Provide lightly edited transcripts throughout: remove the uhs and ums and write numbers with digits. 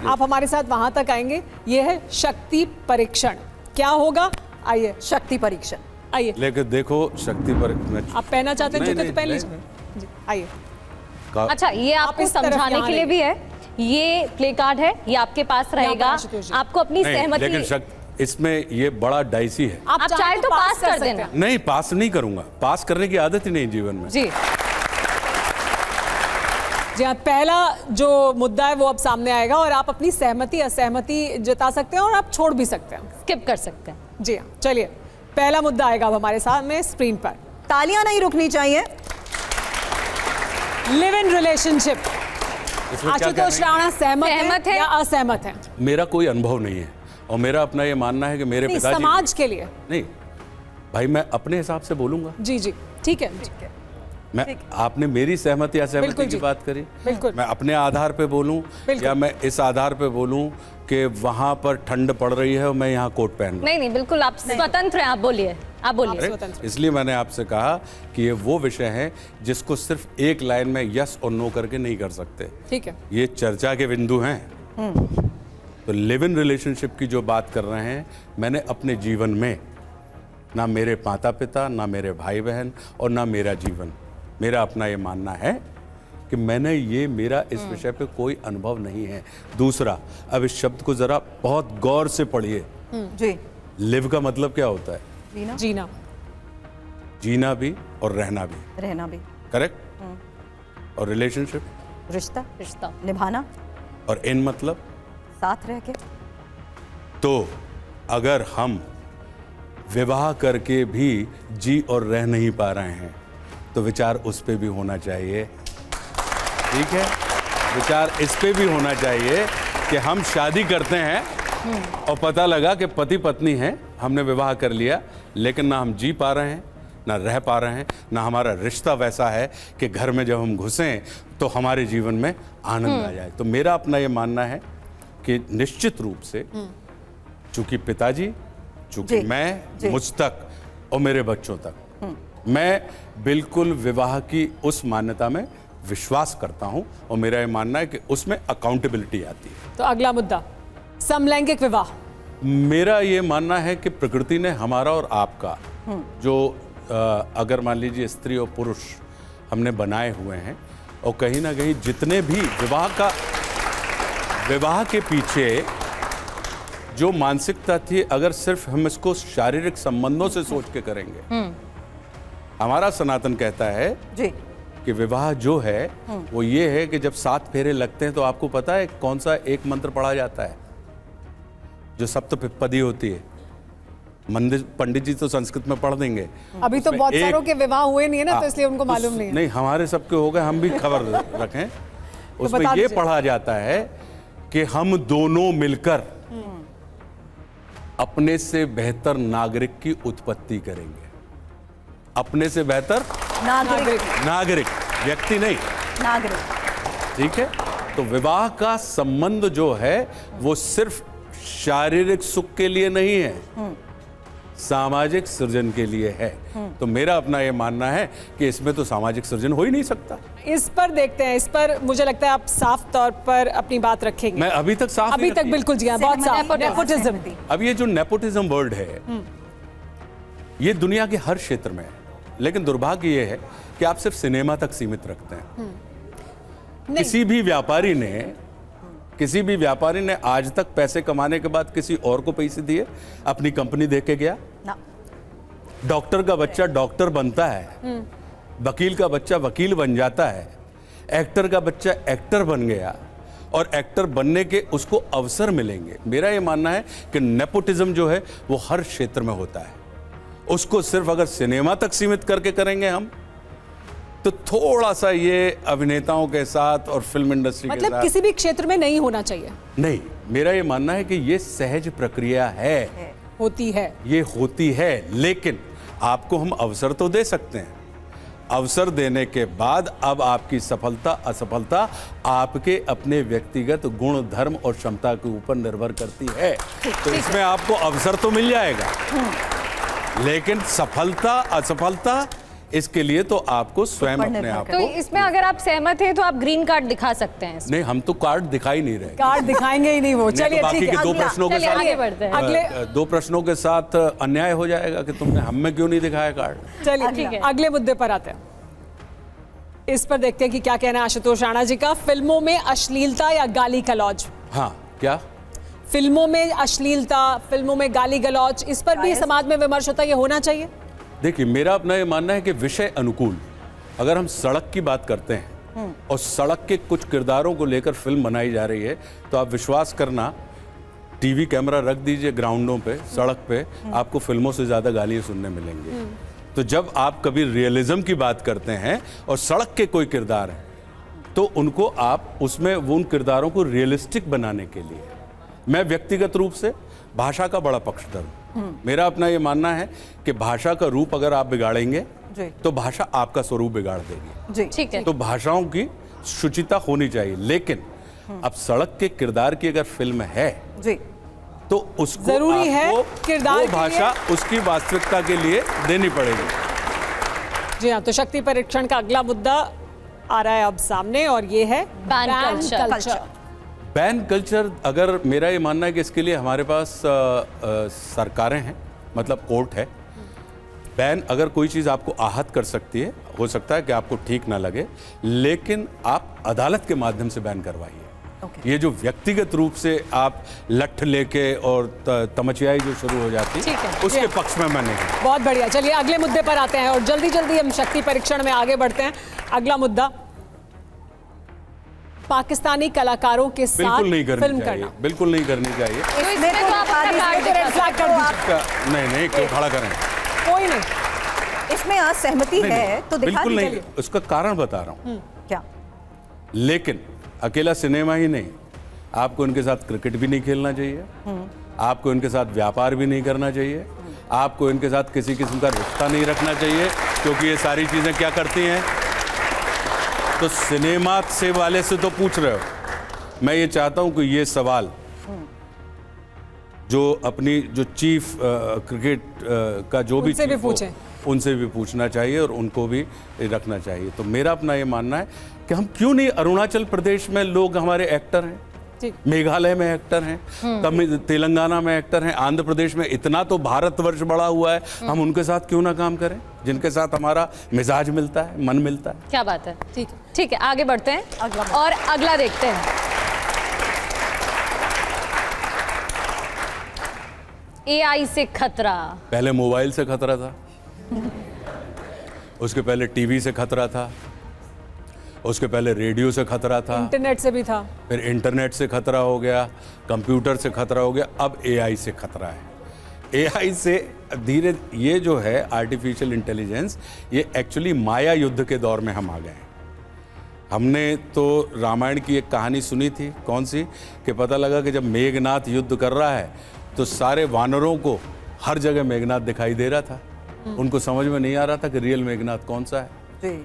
आप हमारे साथ वहां तक आएंगे। ये है शक्ति परीक्षण। क्या होगा, आइए। शक्ति परीक्षण, आइए। लेकिन देखो शक्ति पर आप पहनना चाहते हैं जूते तो पहन लीजिए जी, आइए। अच्छा, ये आपको इस तरफ समझाने यहाँ के लिए भी है। ये प्ले कार्ड है, ये आपके पास रहेगा। आशुतोष जी। आपको अपनी नहीं, सहमति, लेकिन इसमें ये बड़ा डाइसी है। आप चाहे तो पास कर सकते देना। हैं। नहीं, पास नहीं करूंगा, पास करने की आदत ही नहीं जीवन में। जी जी हाँ, पहला जो मुद्दा है वो अब सामने आएगा और आप अपनी सहमति असहमति जता सकते हैं और आप छोड़ भी सकते हैं। स्किप कर सकते हैं। जी हाँ, चलिए पहला मुद्दा आएगा अब हमारे सामने स्क्रीन पर। तालियां नहीं रुकनी चाहिए। Live in relationship. इसमें क्या आशुतोष राणा सहमत सहमत है है? या असहमत है? मेरा कोई अनुभव नहीं है और मेरा अपना ये मानना है कि मेरे नहीं, पिताजी समाज के लिए। नहीं भाई, मैं अपने हिसाब से बोलूंगा। जी जी, ठीक है। मैं, आपने मेरी सहमति या सहमति बिल्कुल की जी। बात करी, बिल्कुल। मैं अपने आधार पे बोलूं बिल्कुल। या मैं इस आधार पे बोलूं कि वहां पर ठंड पड़ रही है और मैं यहाँ कोट पहन रहा नहीं नहीं, बिल्कुल आप स्वतंत्र हैं। आप बोलिए, आप बोलिए। हूं। स्वतंत्र। इसलिए मैंने आपसे कहा कि ये वो विषय है जिसको सिर्फ एक लाइन में यस और नो करके नहीं कर सकते। ठीक है। ये चर्चा के बिंदु हैं। तो लिव इन रिलेशनशिप की जो बात कर रहे हैं, मैंने अपने जीवन में ना मेरे माता पिता, ना मेरे भाई बहन और ना मेरा जीवन, मेरा अपना ये मानना है कि मैंने ये, मेरा इस विषय पे कोई अनुभव नहीं है। दूसरा, अब इस शब्द को जरा बहुत गौर से पढ़िए। जी, लिव का मतलब क्या होता है? जीना, जीना। जीना भी और रहना भी, रहना भी, करेक्ट। और रिलेशनशिप, रिश्ता रिश्ता, निभाना, और इन मतलब। साथ रह के। तो अगर हम विवाह करके भी जी और रह नहीं पा रहे हैं तो विचार उस पे भी होना चाहिए। ठीक है, विचार इस पे भी होना चाहिए कि हम शादी करते हैं और पता लगा कि पति पत्नी हैं, हमने विवाह कर लिया, लेकिन ना हम जी पा रहे हैं, ना रह पा रहे हैं, ना हमारा रिश्ता वैसा है कि घर में जब हम घुसें तो हमारे जीवन में आनंद आ जाए। तो मेरा अपना ये मानना है कि निश्चित रूप से चूंकि पिताजी, चूंकि जी, मैं, जी। मुझ तक और मेरे बच्चों तक, मैं बिल्कुल विवाह की उस मान्यता में विश्वास करता हूं और मेरा ये मानना है कि उसमें अकाउंटेबिलिटी आती है। तो अगला मुद्दा, समलैंगिक विवाह। मेरा ये मानना है कि प्रकृति ने हमारा और आपका जो अगर मान लीजिए स्त्री और पुरुष हमने बनाए हुए हैं, और कहीं ना कहीं जितने भी विवाह के पीछे जो मानसिकता थी, अगर सिर्फ हम इसको शारीरिक संबंधों से सोच के करेंगे, हमारा सनातन कहता है जी, कि विवाह जो है वो ये है कि जब 7 फेरे लगते हैं तो आपको पता है कौन सा एक मंत्र पढ़ा जाता है जो सप्तपदी होती है? मंदिर पंडित जी तो संस्कृत में पढ़ देंगे। अभी तो उसमें बहुत एक- सारों के विवाह हुए नहीं है ना, तो इसलिए उनको उस- मालूम नहीं है। नहीं, हमारे सबके हो गए, हम भी खबर रखें। उसमें बता ये दीजिए। पढ़ा जाता है कि हम दोनों मिलकर अपने से बेहतर नागरिक की उत्पत्ति करेंगे। अपने से बेहतर नागरिक, नागरिक, व्यक्ति नहीं। नागरिक। ठीक है, तो विवाह का संबंध जो है वो सिर्फ शारीरिक सुख के लिए नहीं है, सामाजिक सृजन के लिए है। तो मेरा अपना ये मानना है कि इसमें तो सामाजिक सृजन हो ही नहीं सकता। इस पर देखते हैं, इस पर मुझे लगता है आप साफ तौर पर अपनी बात रखेंगे। मैं अभी तक साफ अभी ही तक रखी है। बिल्कुल जी हाँ, बहुत साफ। नेपोटिज्म। अब ये जो नेपोटिज्म वर्ड है, ये दुनिया के हर क्षेत्र में है, लेकिन दुर्भाग्य ये है कि आप सिर्फ सिनेमा तक सीमित रखते हैं। किसी भी व्यापारी ने आज तक पैसे कमाने के बाद किसी और को पैसे दिए? अपनी कंपनी दे के गया? ना, डॉक्टर का बच्चा डॉक्टर बनता है, वकील का बच्चा वकील बन जाता है, एक्टर का बच्चा एक्टर बन गया, और एक्टर बनने के उसको अवसर मिलेंगे। मेरा ये मानना है कि नेपोटिज्म जो है वो हर क्षेत्र में होता है। उसको सिर्फ अगर सिनेमा तक सीमित करके करेंगे हम, तो थोड़ा सा ये अभिनेताओं के साथ और फिल्म इंडस्ट्री के मतलब साथ किसी भी क्षेत्र में नहीं होना चाहिए। नहीं। मेरा ये मानना है कि ये सहज प्रक्रिया है, होती है, ये होती है, लेकिन आपको हम अवसर तो दे सकते हैं। अवसर देने के बाद अब आपकी सफलता असफलता आपके अपने व्यक्तिगत गुण, धर्म और क्षमता के ऊपर निर्भर करती है। तो इसमें आपको अवसर तो मिल जाएगा, लेकिन सफलता असफलता इसके लिए तो आपको स्वयं पर अपने निर्भर आप तो को इसमें अगर आप सहमत हैं तो आप ग्रीन कार्ड दिखा सकते हैं। नहीं, हम तो कार्ड दिखाई नहीं रहे। कार्ड दिखाएंगे ही नहीं वो। नहीं, तो चलिए बाकी ठीक के है, दो अगला। प्रश्नों के चलिए साथ आगे बढ़ते हैं। अगले दो प्रश्नों के साथ अन्याय हो जाएगा कि तुमने हम में क्यों नहीं दिखाया कार्ड। चलिए ठीक है। अगले मुद्दे पर आते हैं। इस पर देखते हैं कि क्या कहना है आशुतोष राणा जी का। फिल्मों में अश्लीलता या गाली गलौज? हाँ, क्या? फिल्मों में अश्लीलता, फिल्मों में गाली गलौज, इस पर भी समाज में विमर्श होता है, ये होना चाहिए? देखिए, मेरा अपना ये मानना है कि विषय अनुकूल, अगर हम सड़क की बात करते हैं और सड़क के कुछ किरदारों को लेकर फिल्म बनाई जा रही है, तो आप विश्वास करना, टीवी कैमरा रख दीजिए ग्राउंडों पे, सड़क पे, आपको फिल्मों से ज्यादा गालियां सुनने मिलेंगी। तो जब आप कभी रियलिज्म की बात करते हैं और सड़क के कोई किरदार हैं, तो उनको आप उसमें उन किरदारों को रियलिस्टिक बनाने के लिए, मैं व्यक्तिगत रूप से भाषा का बड़ा पक्षधर हूं। मेरा अपना ये मानना है कि भाषा का रूप अगर आप बिगाड़ेंगे जी। तो भाषा आपका स्वरूप बिगाड़ देगी। जी ठीक है। तो भाषाओं की शुचिता होनी चाहिए, लेकिन अब सड़क के किरदार की अगर फिल्म है जी तो उसको जरूरी है आपको किरदार वो के भाषा उसकी वास्तविकता के लिए देनी पड़ेगी। जी हाँ, तो शक्ति परीक्षण का अगला मुद्दा आ रहा है अब सामने, और ये है बैन कल्चर। बैन कल्चर, अगर मेरा ये मानना है कि इसके लिए हमारे पास सरकारें हैं, मतलब कोर्ट है। बैन अगर कोई चीज़ आपको आहत कर सकती है, हो सकता है कि आपको ठीक ना लगे, लेकिन आप अदालत के माध्यम से बैन करवाइए। ये जो व्यक्तिगत रूप से आप लठ लेके और तमचियाई जो शुरू हो जाती ठीक है, उसके जी। पक्ष में मैं नहीं हूं। बहुत बढ़िया। चलिए अगले मुद्दे पर आते हैं और जल्दी जल्दी हम शक्ति परीक्षण में आगे बढ़ते हैं। अगला मुद्दा, पाकिस्तानी कलाकारों के साथ बिल्कुल नहीं फिल्म करनी चाहिए, करना। बिल्कुल नहीं करनी चाहिए। तो इसमें तो आप अपना कार्ड रेड दिखा फ्लैग कर दीजिए। नहीं, क्यों खड़ा करें? कोई नहीं। इसमें आज सहमति नहीं, है नहीं, तो दिखा बिल्कुल नहीं, दीजिए। उसका कारण बता रहा हूं। क्या? लेकिन अकेला सिनेमा ही नहीं, आपको उनके साथ क्रिकेट भी नहीं खेलना चाहिए, आपको इनके साथ व्यापार भी नहीं करना चाहिए, आपको इनके साथ किसी किस्म का रिश्ता नहीं रखना चाहिए, क्योंकि ये सारी चीजें क्या करती हैं। तो सिनेमा से वाले से तो पूछ रहे हो, मैं ये चाहता हूं कि ये सवाल जो अपनी जो चीफ क्रिकेट का जो भी उनसे भी chief हो, पूछें। उनसे भी पूछना चाहिए और उनको भी रखना चाहिए। तो मेरा अपना ये मानना है कि हम क्यों नहीं, अरुणाचल प्रदेश में लोग हमारे एक्टर हैं, ठीक। मेघालय में एक्टर हैं, तेलंगाना में एक्टर हैं, आंध्र प्रदेश में, इतना तो भारतवर्ष बड़ा हुआ है, हम उनके साथ क्यों ना काम करें जिनके साथ हमारा मिजाज मिलता है, मन मिलता है। क्या बात है। ठीक है। ठीक है, आगे बढ़ते हैं और अगला देखते हैं। AI से खतरा। पहले मोबाइल से खतरा था, उसके पहले टीवी से खतरा था, उसके पहले रेडियो से खतरा था, इंटरनेट से भी था, फिर इंटरनेट से खतरा हो गया, कंप्यूटर से खतरा हो गया, अब AI से खतरा है। AI से धीरे, ये जो है आर्टिफिशियल इंटेलिजेंस, ये एक्चुअली माया युद्ध के दौर में हम आ गए हैं। हमने तो रामायण की एक कहानी सुनी थी, कौन सी, कि पता लगा कि जब मेघनाथ युद्ध कर रहा है तो सारे वानरों को हर जगह मेघनाथ दिखाई दे रहा था, उनको समझ में नहीं आ रहा था कि रियल मेघनाथ कौन सा है। जी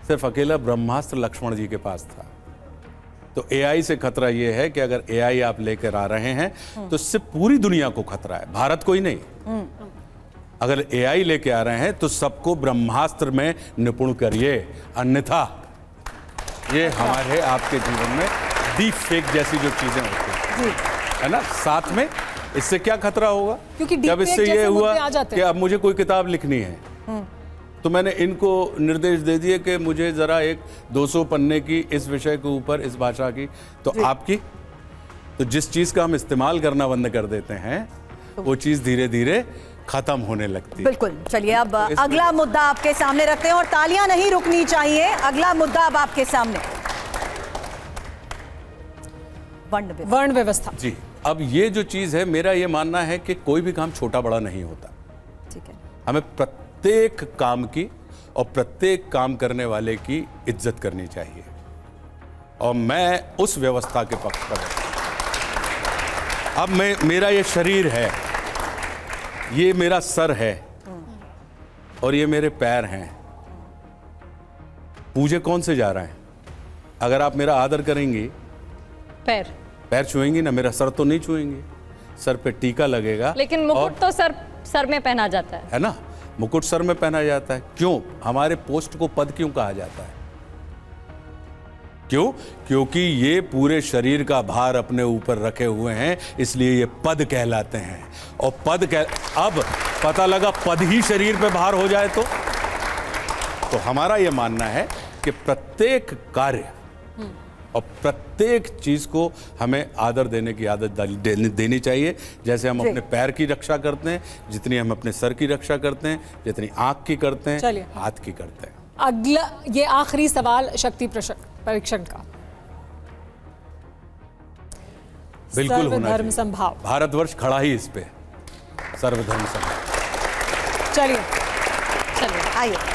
सिर्फ अकेला ब्रह्मास्त्र लक्ष्मण जी के पास था। तो AI से खतरा ये है कि अगर AI आप लेकर आ रहे हैं तो इससे पूरी दुनिया को खतरा है, भारत को ही नहीं। अगर AI लेके आ रहे हैं तो सबको ब्रह्मास्त्र में निपुण करिए, अन्यथा ये हमारे आपके जीवन में डीप फेक जैसी जो चीजें होती हैं, है ना, साथ में इससे क्या खतरा होगा? क्योंकि जब deep इससे fake ये जैसे हुआ मुद्दे आ जाते कि हैं। अब मुझे कोई किताब लिखनी है, तो मैंने इनको निर्देश दे दिए कि मुझे जरा एक 200 पन्ने की इस विषय के ऊपर, इस भाषा की, तो आपकी, तो जिस चीज का हम इस्तेमाल करना बंद कर देते हैं वो चीज धीरे धीरे खत्म होने लगती है। बिल्कुल। चलिए अब अगला मुद्दा आपके सामने रखते हैं और तालियां नहीं रुकनी चाहिए। अगला मुद्दा अब आपके सामने, वर्ण व्यवस्था। जी, अब ये जो चीज है, मेरा ये मानना है कि कोई भी काम छोटा बड़ा नहीं होता। ठीक है। हमें प्रत्येक काम की और प्रत्येक काम करने वाले की इज्जत करनी चाहिए, और मैं उस व्यवस्था के पक्ष पर हूं। अब मेरा ये शरीर है, ये मेरा सर है और ये मेरे पैर हैं, पूजे कौन से जा रहे हैं? अगर आप मेरा आदर करेंगी, पैर छुएंगी ना, मेरा सर तो नहीं छुएंगी, सर पे टीका लगेगा, लेकिन मुकुट तो सर में पहना जाता है है ना, मुकुट सर में पहना जाता है। क्यों? हमारे पोस्ट को पद क्यों कहा जाता है? क्यों? क्योंकि ये पूरे शरीर का भार अपने ऊपर रखे हुए हैं, इसलिए ये पद कहलाते हैं। और अब पता लगा पद ही शरीर पे भार हो जाए तो हमारा ये मानना है कि प्रत्येक कार्य और प्रत्येक चीज को हमें आदर देने की आदत देनी चाहिए। जैसे हम अपने पैर की रक्षा करते हैं, जितनी हम अपने सर की रक्षा करते हैं, जितनी आंख की करते हैं, चलिए। हाथ की करते हैं। अगला ये आखिरी सवाल शक्ति परीक्षण का। बिल्कुल होना सर्वधर्म चाहिए। संभाव। भारतवर्ष खड़ा ही इस पे है, सर्वधर्म संभाव। चलिए चलिए आइए।